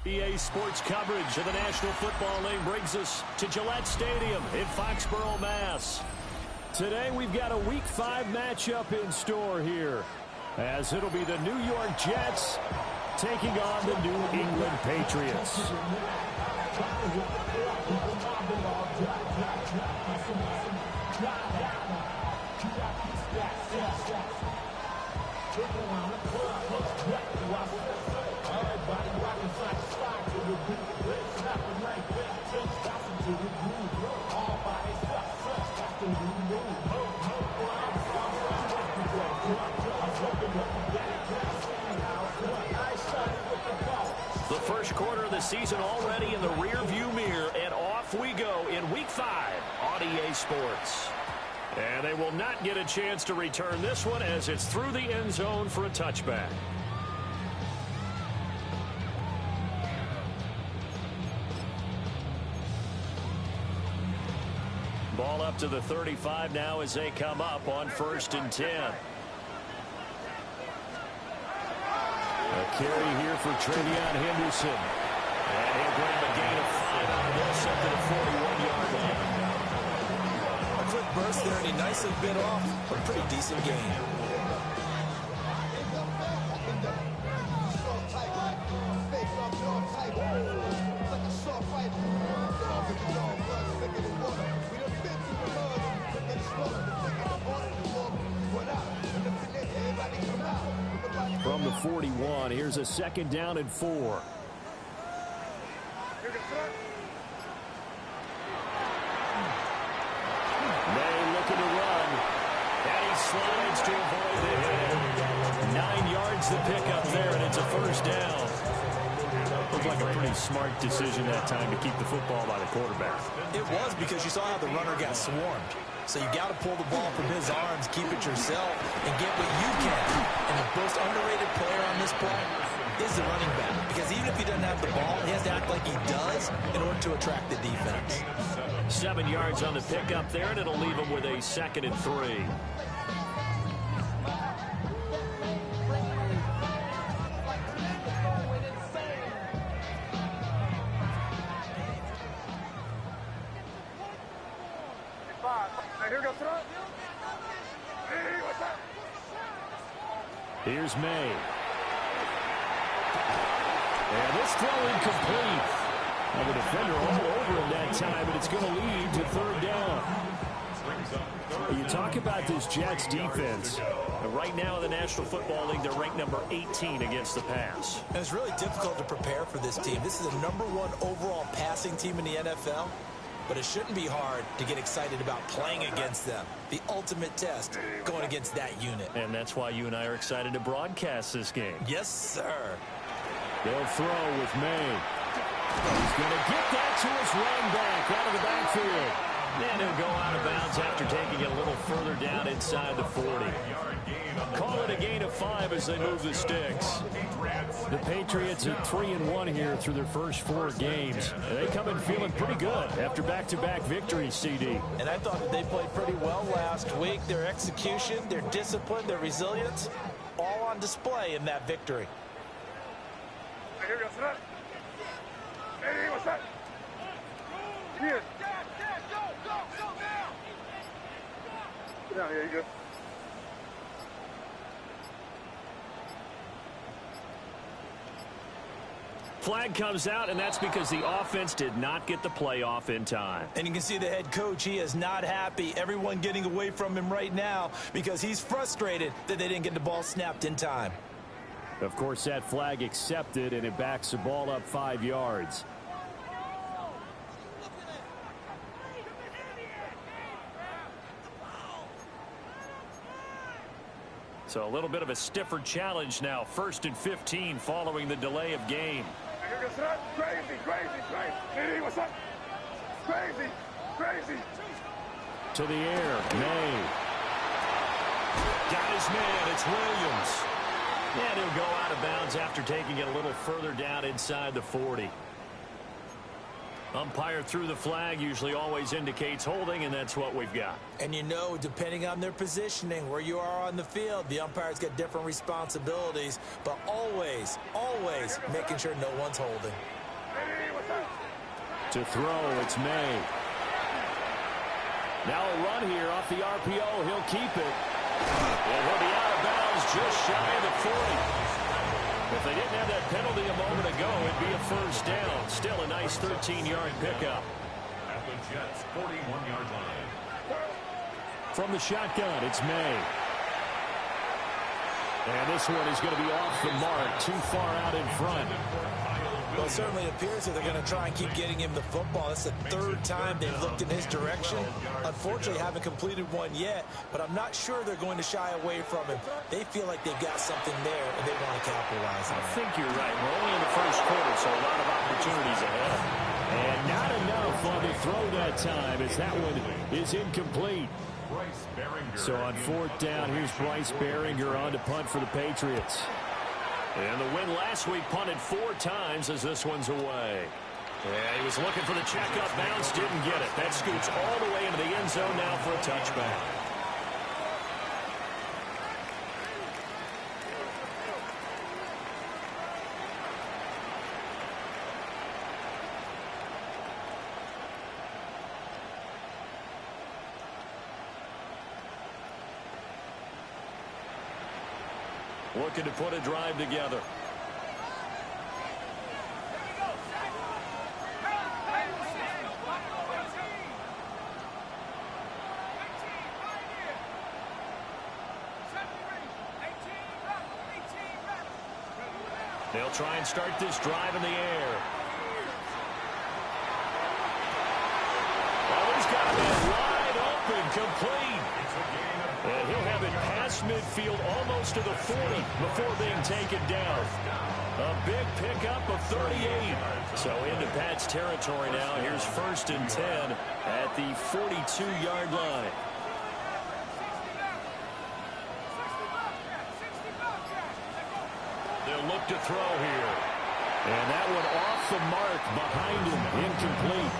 EA Sports coverage of the National Football League brings us to Gillette Stadium in Foxborough, Mass. Today we've got a Week 5 matchup in store here, as it'll be the New York Jets taking on the New England Patriots. The first quarter of the season already in the rear-view mirror, and off we go in Week 5 on EA Sports. And they will not get a chance to return this one as it's through the end zone for a touchback. Ball up to the 35 now as they come up on 1st and 10. A carry here for Travion Henderson. And he'll grab a gain of 5 out of this up to the 41-yard line. A quick burst there, and he nicely bit off a pretty decent gain. From the 41, here's a 2nd down and 4. May looking to run. And he slides to avoid the hit. 9 yards to pick up there, and it's a 1st down. Looked like a pretty smart decision that time to keep the football by the quarterback. It was, because you saw how the runner got swarmed. So you got to pull the ball from his arms, keep it yourself, and get what you can. And the most underrated player on this play is the running back. Because even if he doesn't have the ball, he has to act like he does in order to attract the defense. 7 yards on the pickup there, and it'll leave him with a 2nd and 3. Here's May. And this throw incomplete. Now the defender all over him that time, but it's going to lead to 3rd down. You talk about this Jets defense. Right now in the National Football League, they're ranked number 18 against the pass. And it's really difficult to prepare for this team. This is the #1 overall passing team in the NFL. But it shouldn't be hard to get excited about playing against them. The ultimate test going against that unit. And that's why you and I are excited to broadcast this game. Yes, sir. They'll throw with May. He's going to get that to his running back out of the backfield. And he'll go out of bounds after taking it a little further down inside the 40. Call it a gain of 5 as they move the sticks. The Patriots are 3-1 here through their first 4 games. They come in feeling pretty good after back-to-back victories, CD. And I thought that they played pretty well last week. Their execution, their discipline, their resilience, all on display in that victory. Hey, what's up? Here. Get down here, you go. Flag comes out, and that's because the offense did not get the play off in time. And you can see the head coach, he is not happy. Everyone getting away from him right now because he's frustrated that they didn't get the ball snapped in time. Of course, that flag accepted, and it backs the ball up 5 yards. So a little bit of a stiffer challenge now. 1st and 15 following the delay of game. Crazy. What's up? Crazy. To the air, May. Got his man, it's Williams. And he'll go out of bounds after taking it a little further down inside the 40. Umpire threw the flag, usually always indicates holding, and that's what we've got. And you know, depending on their positioning, where you are on the field, the umpire's got different responsibilities, but always, always making sure no one's holding. To throw, it's May. Now a run here off the RPO. He'll keep it. And he'll be out of bounds just shy of the 40. If they didn't have that penalty a moment ago, it'd be a first down. Still a nice 13-yard pickup. At the Jets' 41-yard line. From the shotgun, it's May. And this one is going to be off the mark, too far out in front. Well, it certainly appears that they're going to try and keep getting him the football. That's the third time they've looked in his direction. Unfortunately, haven't completed one yet, but I'm not sure they're going to shy away from him. They feel like they've got something there, and they want to capitalize on it. I think you're right. We're only in the first quarter, so a lot of opportunities ahead. And not enough on the throw that time, as that one is incomplete. So on fourth down, here's Bryce Behringer on to punt for the Patriots. And the win last week punted 4 times as this one's away. Yeah, he was looking for the checkup bounce, didn't get it. That scoots all the way into the end zone now for a touchback. Looking to put a drive together. They'll try and start this drive in the air. Oh, he's got it wide open, complete. And he'll have it past midfield almost to the 40 before being taken down. A big pickup of 38. So into Pat's territory now. Here's 1st and 10 at the 42-yard line. They'll look to throw here. And that one off the mark behind him, incomplete.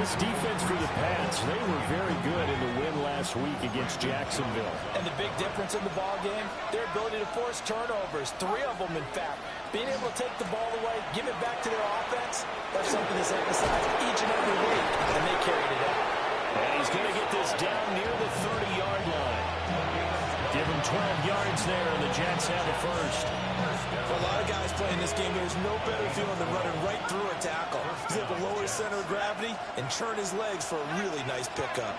This defense for the Pats, they were very good in the win last week against Jacksonville. And the big difference in the ball game, their ability to force turnovers, 3 of them in fact. Being able to take the ball away, give it back to their offense, that's something that's emphasized each and every week, and they carried it out. And he's going to get this down near the 30-yard line. Give him 12 yards there, and the Jets have a first. For a lot of guys playing this game, there's no better feeling than running right through a tackle. He's able to lower his center of gravity and turn his legs for a really nice pickup.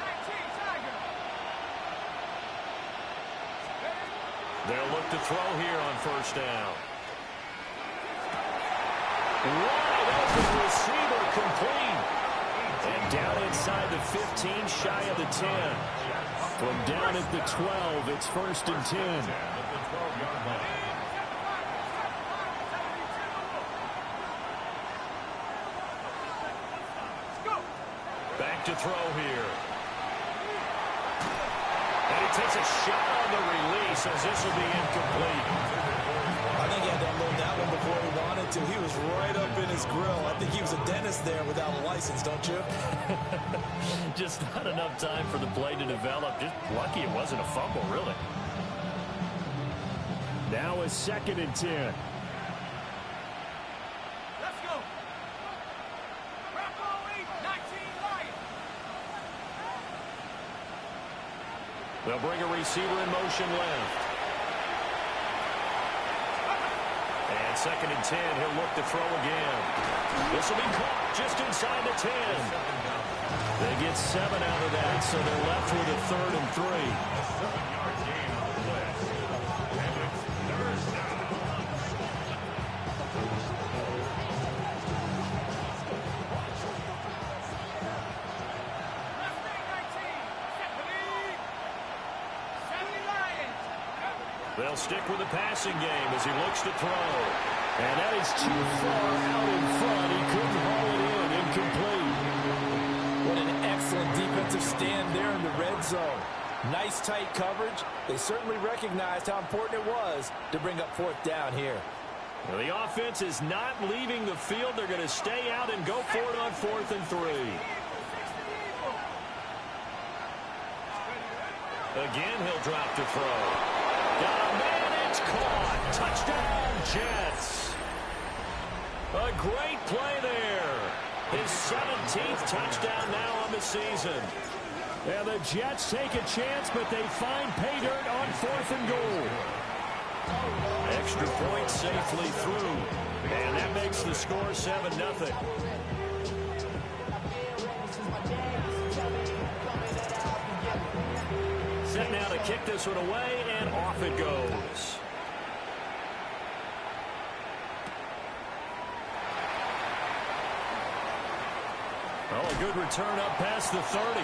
They'll look to throw here on first down. Wide open receiver, complete. And down inside the 15, shy of the 10. From down at the 12, it's 1st and 10. Back to throw here. And he takes a shot on the release as this will be incomplete. I think he had to unload that one before he wanted to. He was right up in his grill. I think he was a dentist there without a license, don't you? Just not enough time for the play to develop. Just lucky it wasn't a fumble, really. Now a 2nd and 10. Let's go. Bravo 8, 19 Lions. They'll bring a receiver in motion left. And 2nd and 10, he'll look to throw again. This will be caught just inside the 10. They get 7 out of that, so they're left with a 3rd and 3. They'll stick with the passing game as he looks to throw. And that is too far out in front. He couldn't haul it in. Incomplete. What an excellent defensive stand there in the red zone. Nice tight coverage. They certainly recognized how important it was to bring up 4th down here. Well, the offense is not leaving the field. They're going to stay out and go for it on 4th and 3. Again, he'll drop to throw. Got a man, it's caught. Touchdown, Jets. A great play there. His 17th touchdown now on the season. And the Jets take a chance, but they find pay dirt on 4th and goal. Extra point safely through. And that makes the score 7-0. Set now to kick this one away, and off it goes. Oh, a good return up past the 30.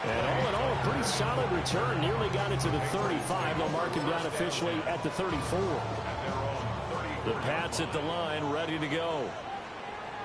And all in all, a pretty solid return. Nearly got it to the 35. They'll mark him down officially at the 34. The Pats at the line, ready to go.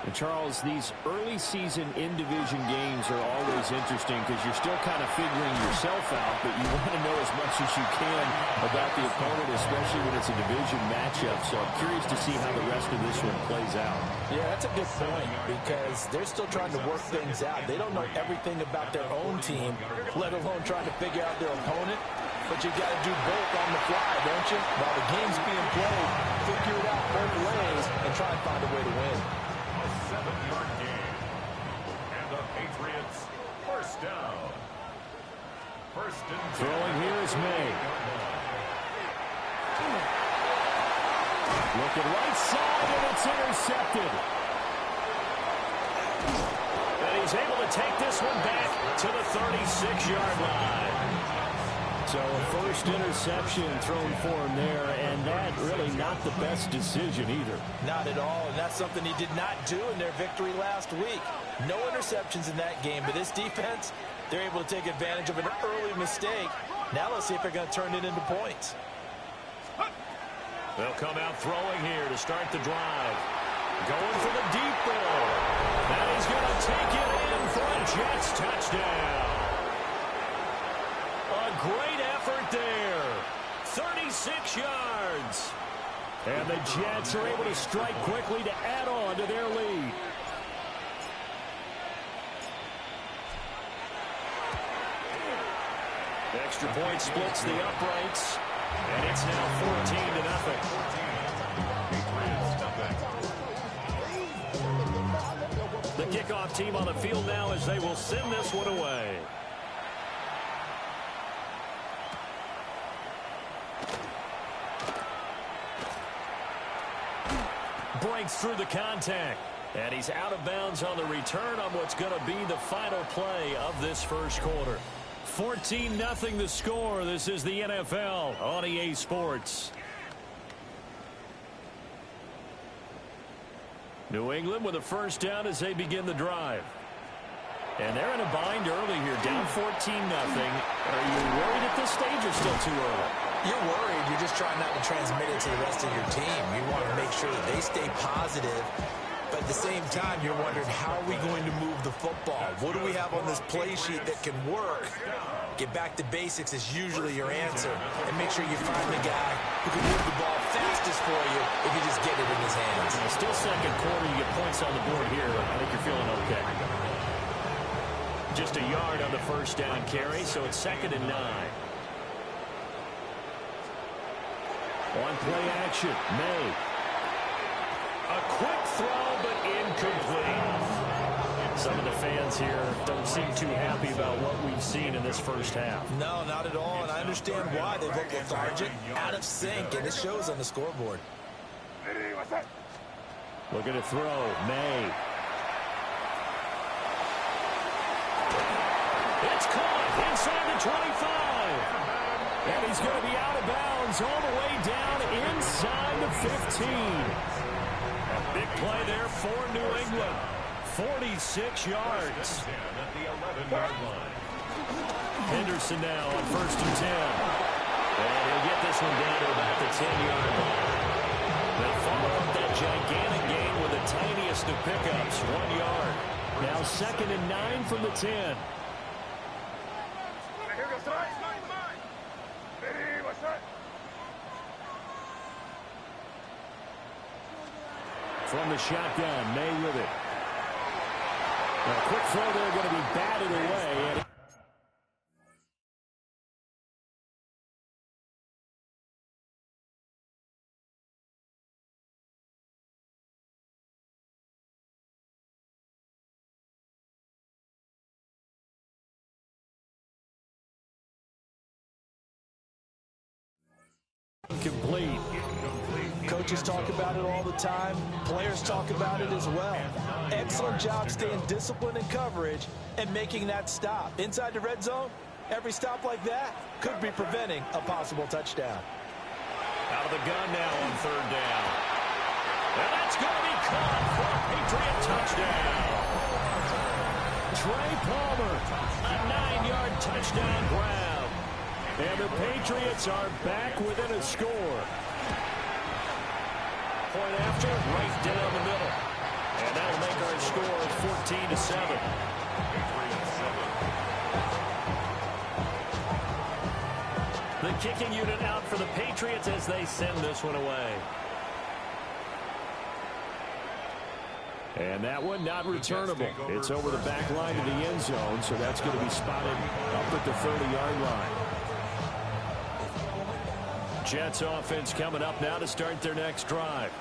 And Charles, these early season in-division games are always interesting because you're still kind of figuring yourself out, but you want to know as much as you can about the opponent, especially when it's a division matchup. So I'm curious to see how the rest of this one plays out. Yeah, that's a good point because they're still trying to work things out. They don't know everything about their own team, let alone trying to figure out their opponent. But you got to do both on the fly, don't you? While the game's being played, figure it out both ways and try and find a way to win. 7-yard gain. And the Patriots first down. First and 10. Throwing here is May. Looking right side, and it's intercepted. And he's able to take this one back to the 36-yard line. So a first interception thrown for him there, and that really not the best decision either. Not at all, and that's something he did not do in their victory last week. No interceptions in that game, but this defense, they're able to take advantage of an early mistake. Now let's see if they're going to turn it into points. They'll come out throwing here to start the drive. Going for the deep ball. And he's going to take it in for a Jets touchdown. A great effort there. 36 yards. And the Jets are able to strike quickly to add on to their lead. Extra point splits the uprights. And it's now 14-0. The kickoff team on the field now as they will send this one away. Breaks through the contact. And he's out of bounds on the return on what's going to be the final play of this first quarter. 14-0 the score. This is the NFL on EA Sports. New England with a first down as they begin the drive. And they're in a bind early here, down 14-0. Are you worried at this stage or still too early? You're worried. You're just trying not to transmit it to the rest of your team. You want to make sure that they stay positive. But at the same time, you're wondering, how are we going to move the football? What do we have on this play sheet that can work? Get back to basics is usually your answer. And make sure you find the guy who can move the ball fastest for you if you just get it in his hands. Still second quarter, you get points on the board here. I think you're feeling okay. Just a yard on the first down carry, so it's 2nd and 9. On play action, May. A quick throw, but incomplete. Some of the fans here don't seem too happy about what we've seen in this first half. No, not at all, and I understand why. They look lethargic, out of sync, and it shows on the scoreboard. Looking to throw, May. It's caught inside the 25. And he's going to be out of bounds all the way down inside the 15. A big play there for New England. 46 yards. Henderson now on 1st and 10. And he'll get this one down to about the 10-yard line. They follow up that gigantic gain with the tiniest of pickups, 1 yard. Now 2nd and 9 from the 10. From the shotgun, May with it. A quick throw there, going to be batted away. And complete. Coaches talk about it all the time. Players talk about it as well. Excellent job staying disciplined in coverage and making that stop. Inside the red zone, every stop like that could be preventing a possible touchdown. Out of the gun now on third down. And that's going to be caught for a Patriot touchdown. Trey Palmer, a 9-yard touchdown grab. And the Patriots are back within a score. Point after, right down the middle. And that'll make our score 14-7. The kicking unit out for the Patriots as they send this one away. And that one not returnable. It's over the back line of the end zone, so that's going to be spotted up at the 30-yard line. Jets offense coming up now to start their next drive.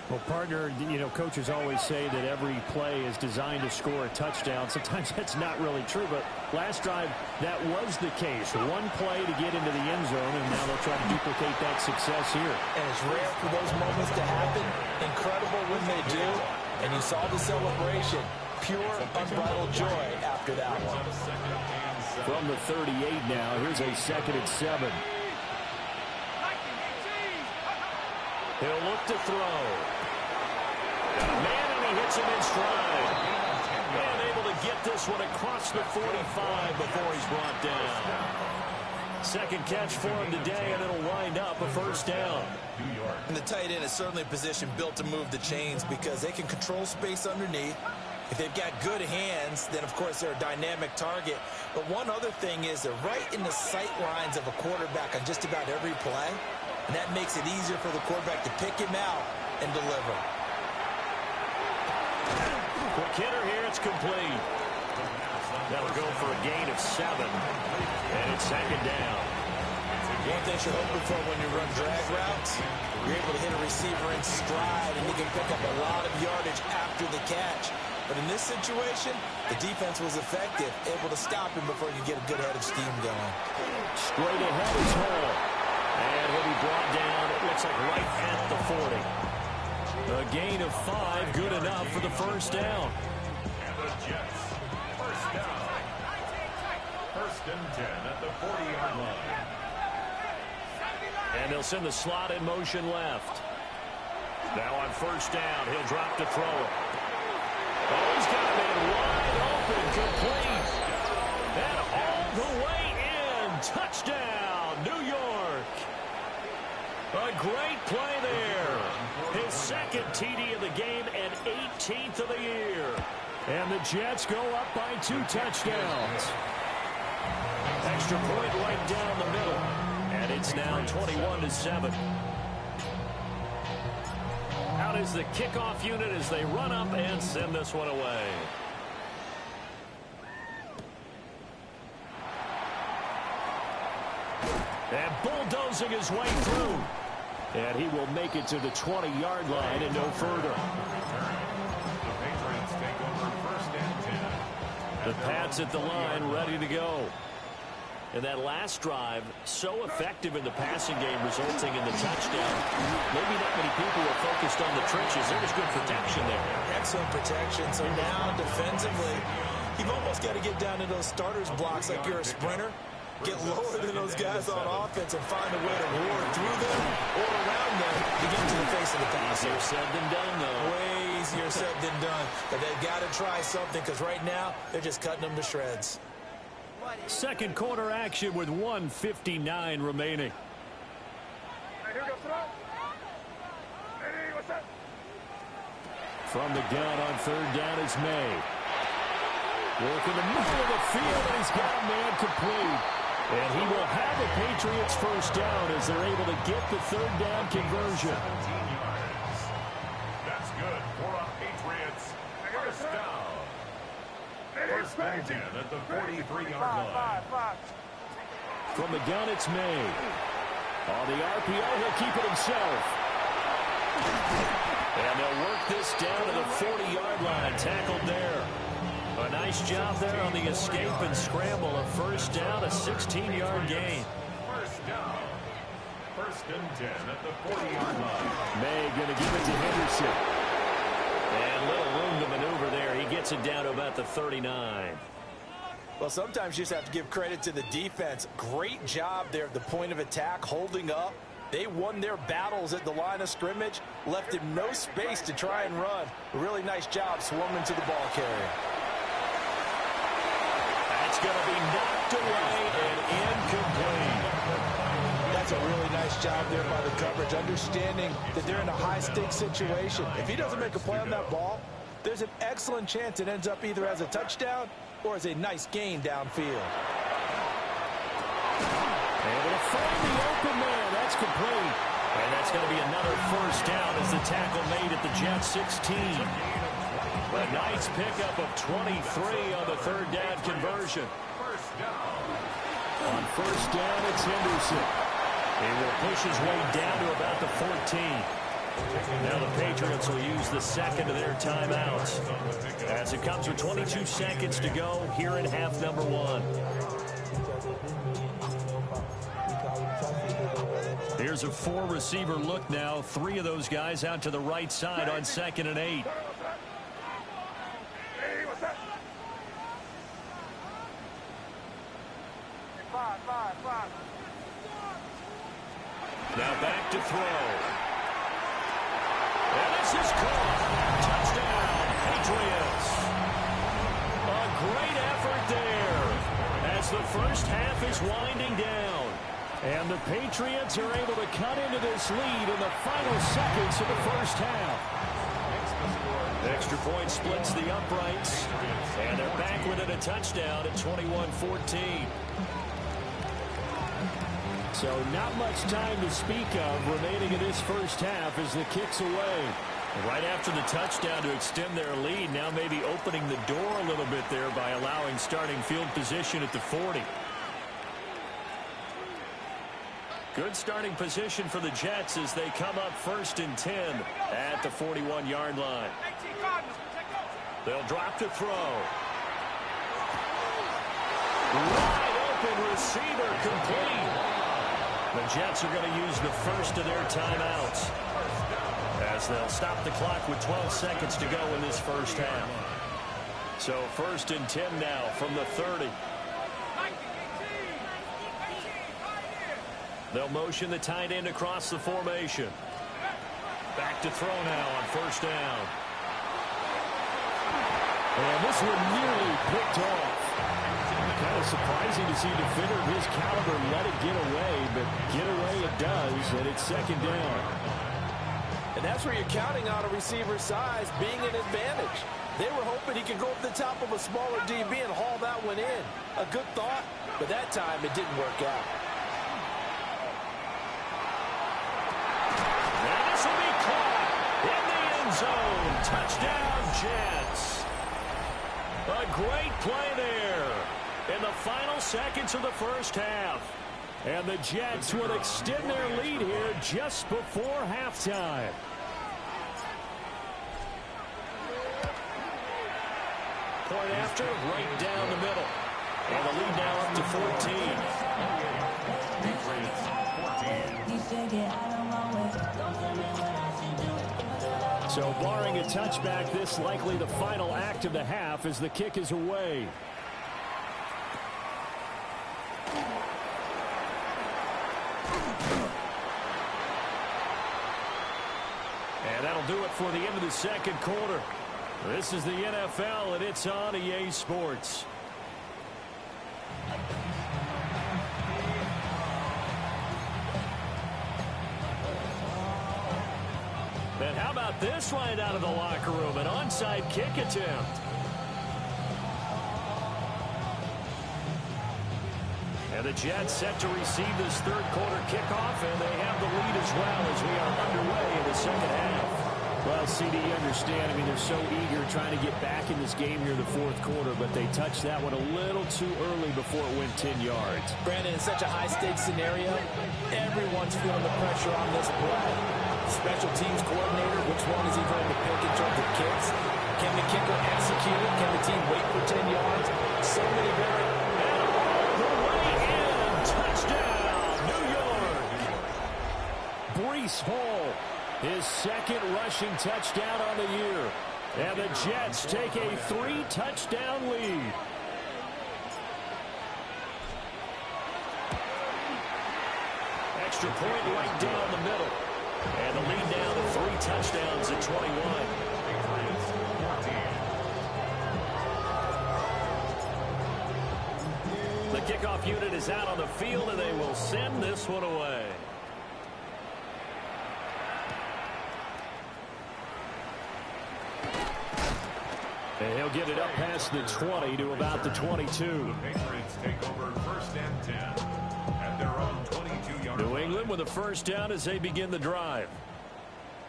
Well, partner, you know, coaches always say that every play is designed to score a touchdown. Sometimes that's not really true, but last drive, that was the case. One play to get into the end zone, and now they'll try to duplicate that success here. And it's rare for those moments to happen. Incredible when they do. And you saw the celebration. Pure, unbridled joy after that one. From the 38 now, here's a 2nd and 7. He'll look to throw. Got a man, and he hits him in stride. And able to get this one across the 45 before he's brought down. Second catch for him today, and it'll wind up a first down. And the tight end is certainly a position built to move the chains because they can control space underneath. If they've got good hands, then, of course, they're a dynamic target. But one other thing is they're right in the sight lines of a quarterback on just about every play. And that makes it easier for the quarterback to pick him out and deliver. Quick hitter here, it's complete. That'll go for a gain of 7. And it's 2nd down. One thing you're hoping for when you run drag routes, you're able to hit a receiver in stride, and you can pick up a lot of yardage after the catch. But in this situation, the defense was effective, able to stop him before you get a good head of steam going. Straight ahead is Hall. And he'll be brought down, it looks like right at the 40. A gain of 5, good enough for the first down. And the Jets, first down. 1st and 10 at the 40-yard line. And they'll send the slot in motion left. Now on first down, he'll drop to throw it. Oh, he's got a man wide open, complete. And all the way in. Touchdown, New York. A great play there. His 2nd TD of the game and 18th of the year. And the Jets go up by 2 touchdowns. Extra point right down the middle. And it's now 21-7. Out is the kickoff unit as they run up and send this one away. And bulldozing his way through. And he will make it to the 20-yard line and no further. The Patriots take over 1st and 10. The Pats at the line, ready to go. And that last drive, so effective in the passing game, resulting in the touchdown. Maybe not many people were focused on the trenches. There was good protection there. Excellent protection. So now, defensively, you've almost got to get down to those starters blocks like you're a sprinter. Get lower than those guys on offense and find a way to roar through them or around them to get to the face of the passer. Easier said than done, though. Way easier said than done. But they've got to try something because right now, they're just cutting them to shreds. Second quarter action with 1:59 remaining. From the gun on third down is May. Work in the middle of the field, and he's got a man complete. And he will have the Patriots first down as they're able to get the third down conversion. 17 yards. That's good and 10 at the 43-yard line. From the gun, it's May. On the RPO, he'll keep it himself. And they'll work this down to the 40-yard line. Tackled there. A nice job there on the escape and scramble. A first down, a 16-yard gain. First down. First and 10 at the 40-yard line. May going to give it to Henderson. And little room to maneuver there. He gets it down to about the 39. Well, sometimes you just have to give credit to the defense. Great job there at the point of attack, holding up. They won their battles at the line of scrimmage, left him no space to try and run. A really nice job swarming to the ball carrier. That's going to be knocked away and incomplete. That's a really nice job there by the coverage, understanding that they're in a high-stakes situation. If he doesn't make a play on that ball, there's an excellent chance it ends up either as a touchdown or as a nice gain downfield. Able to find the open man. That's complete. And that's going to be another first down as the tackle made at the Jets 16. A nice pickup of 23 on the third down conversion. On first down, it's Henderson. He will push his way down to about the 14. Now the Patriots will use the second of their timeouts as it comes with 22 seconds to go here in half number one. Here's a four-receiver look now. Three of those guys out to the right side on 2nd and 8. Now back to throw. And this is caught. Touchdown, Patriots. A great effort there as the first half is winding down. And the Patriots are able to cut into this lead in the final seconds of the first half. Extra point splits the uprights. And they're back within a touchdown at 21-14. So not much time to speak of remaining in this first half as the kick's away. Right after the touchdown to extend their lead, now maybe opening the door a little bit there by allowing starting field position at the 40. Good starting position for the Jets as they come up 1st and 10 at the 41-yard line. They'll drop to throw. Wide open receiver complete. The Jets are going to use the first of their timeouts as they'll stop the clock with 12 seconds to go in this first half. So 1st and 10 now from the 30. They'll motion the tight end across the formation. Back to throw now on 1st down. And this one nearly picked off. Kind of surprising to see a defender of his caliber let it get away, but get away it does, and it's 2nd down. And that's where you're counting on a receiver's size being an advantage. They were hoping he could go up the top of a smaller DB and haul that one in. A good thought, but that time it didn't work out. And this will be caught in the end zone. Touchdown, Jets. A great play there in the final seconds of the first half. And the Jets will extend their lead here just before halftime. Point after, right down the middle. And the lead now up to 14. So barring a touchback, this likely the final act of the half as the kick is away. And that'll do it for the end of the second quarter. This is the NFL, and it's on EA Sports. And how about this right out of the locker room? An onside kick attempt. And the Jets set to receive this third quarter kickoff, and they have the lead as well as we are underway in the second half. Well, CD, you understand. I mean, they're so eager trying to get back in this game here in the fourth quarter, but they touched that one a little too early before it went 10 yards. Brandon, in such a high-stakes scenario, everyone's feeling the pressure on this play. Special teams coordinator, which one is he going to pick in terms of kicks? Can the kicker execute it? Can the team wait for 10 yards? So many very... And all the way in. Touchdown, New York. Breece Hall, his second rushing touchdown on the year. And the Jets take a 3-touchdown lead. Extra point right down the middle. And the lead down to 3 touchdowns at 21. The kickoff unit is out on the field, and they will send this one away. And he'll get it up past the 20 to about the 22. The Patriots take over 1st and 10 at their own 22-yard line. New England with a first down as they begin the drive.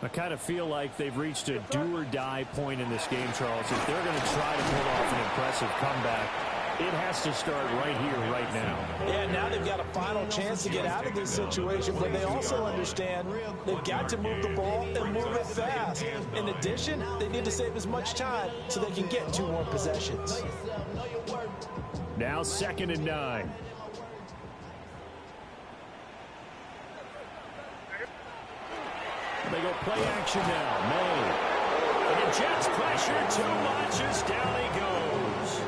I kind of feel like they've reached a do-or-die point in this game, Charles. If they're going to try to pull off an impressive comeback, it has to start right here, right now. Yeah, now they've got a final chance to get out of this situation, but they also understand they've got to move the ball and move it fast. In addition, they need to save as much time so they can get 2 more possessions. Now 2nd and 9. They go play action now. May. And the Jets pressure too much as down he goes.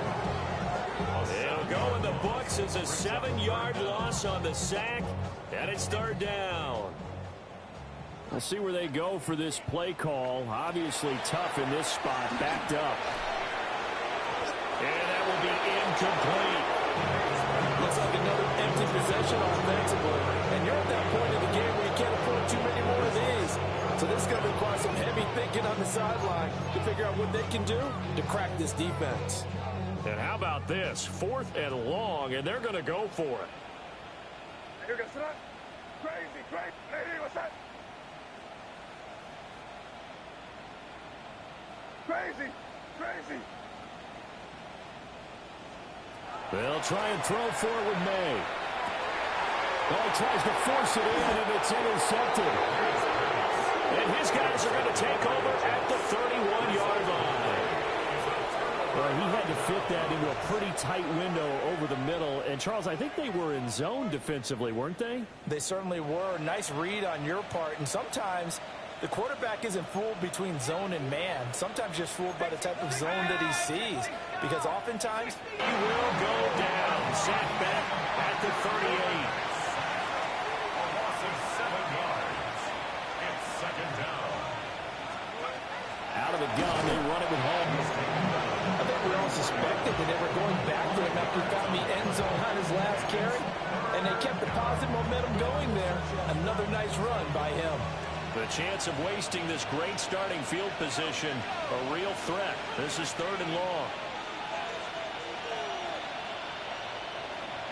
It'll go in the books as a 7-yard loss on the sack, and it's 3rd down. We'll see where they go for this play call. Obviously tough in this spot, backed up. And that will be incomplete. Looks like another empty possession offensively. And you're at that point in the game where you can't afford too many more of these. So this is going to require some heavy thinking on the sideline to figure out what they can do to crack this defense. And how about this? 4th and long, and they're going to go for it. Here goes that. Crazy, crazy. Hey, what's that? Crazy, crazy. They'll try and throw for it with May. Well, he tries to force it in, and it's intercepted. And his guys are going to take over at the 31-yard line. Well, he had to fit that into a pretty tight window over the middle. And, Charles, I think they were in zone defensively, weren't they? They certainly were. Nice read on your part. And sometimes the quarterback isn't fooled between zone and man. Sometimes just fooled by the type of zone that he sees. Because oftentimes he will go down. Sack back at the 38. A loss of 7 yards. It's 2nd down. Out of the gun, they run it with Holmes. I think we all suspected that they were going back to him after he found the end zone on his last carry. And they kept the positive momentum going there. Another nice run by him. The chance of wasting this great starting field position, a real threat. This is 3rd and long.